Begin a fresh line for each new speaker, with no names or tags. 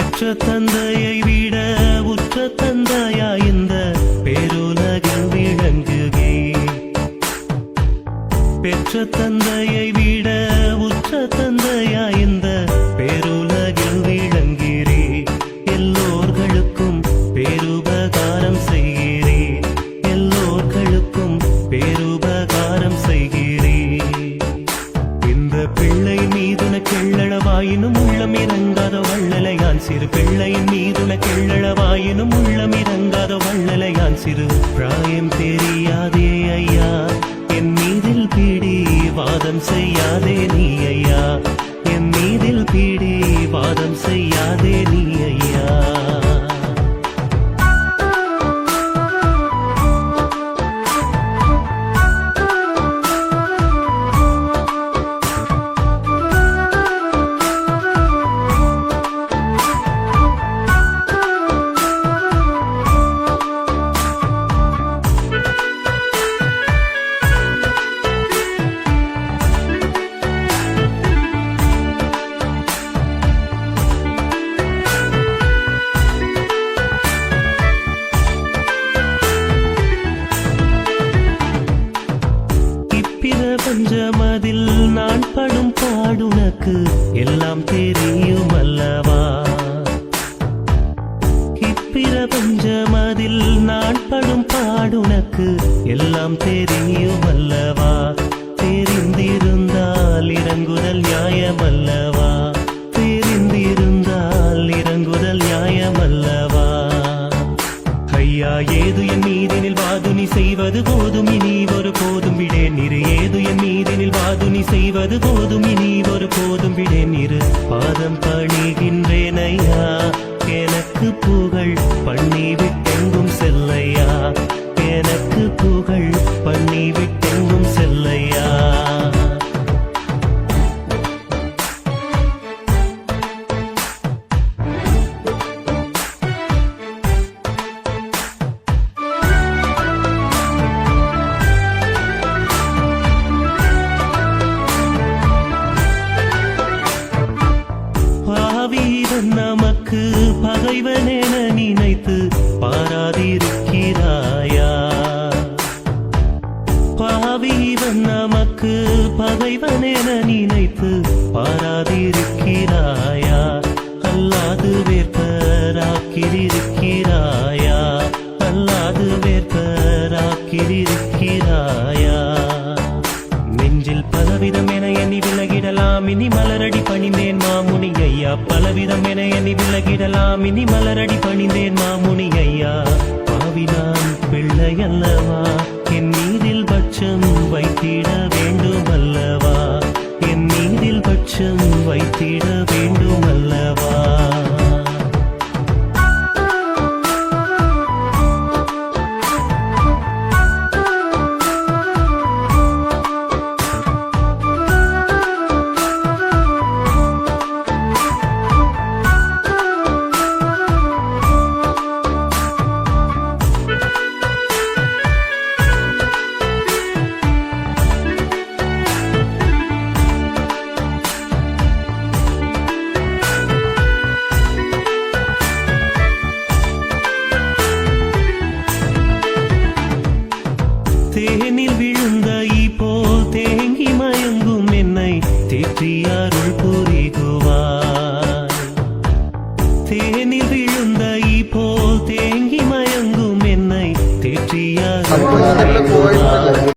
பெற்ற தந்தையை விட உற்ற தந்தையா இந்த பேருலகில் விளங்குகே. பெற்ற தந்தையை விட உற்ற தந்தையா இந்த பேருலகில் விளங்கிறே. எல்லோர்களுக்கும் பேருபகாரம் செய்கிறே. எல்லோர்களுக்கும் பேருபகாரம் செய்கிறே. இந்த பிள்ளை மீதுன கெள்ளளவாயினும் உள்ளம் இறங்காத வள்ளலையான் சிறு. பிள்ளையின் மீதுன கெள்ளளவாயினும் உள்ளம் இறங்காத வள்ளலையான் சிறு. பிராயம் தெரியாதே ஐயா என் மீதில் பிடி வாதம் செய்யாதே நீ ஐயா. என் மீதில் பிடி வாதம் செய்யாதே நீ ஐயா. பஞ்சமதில் நான் படும் பாடுனக்கு எல்லாம் தெரியும் அல்லவா. இப்பிரபஞ்சமதில் நான் படும் பாடுனக்கு எல்லாம் தெரியும் அல்லவா. தெரிந்திருந்தால் இறங்குதல் நியாயமல்லவா. தெரிந்திருந்தால் இறங்குதல் நியாயமல்லவா. ஐயா ஏது என் மீதினில் வாதுனி செய்வது போதும் இனி ஒரு போதும் விடேன் இரு. ஏது என் மீதினில் வாதுனி செய்வது போதும் இனி ஒரு போதும் விடேன் இரு. பாதம் பணிகின்றேன் ஐயா எனக்கு புகழ் பண்ணி விட்டெங்கும் செல்லையா. எனக்கு புகழ் பண்ணி விட்டெங்கும் செல்லையா. பாவிவன் நமக்கு பகைவனென நினைத்து பாராதிருக்கிறாயா. பாவிவன் நமக்கு பகைவனென நினைத்து பாராதிருக்கிறாயா. அல்லாது வேற்பராக்கியிருக்கிறாயா. அல்லாது வேற்பராக்கியிருக்கிறாயா. நெஞ்சில் பலவிதம் என எண்ணி விலகிடலாம் இனி மலரடி பணிந்தேன் மாமுனி ஐயா. பலவிதம் என எண்ணி விலகிடலாம் இனி மலரடி பணிந்தேன் மாமுனி ஐயா. பாவினான் பிள்ளை அல்லவா என் மீதில் பட்சம் வைத்திட வேண்டும் அல்லவா. என் மீதில் பட்சம் வைத்திட வேண்டும் அல்லவா. தேனில் விழுந்த போல் தேங்கி மயங்கும் என்னை தேற்றியாருள் புரிகுவாய். தேனில் விழுந்த போல் தேங்கி மயங்கும் என்னை தேற்றியாருள்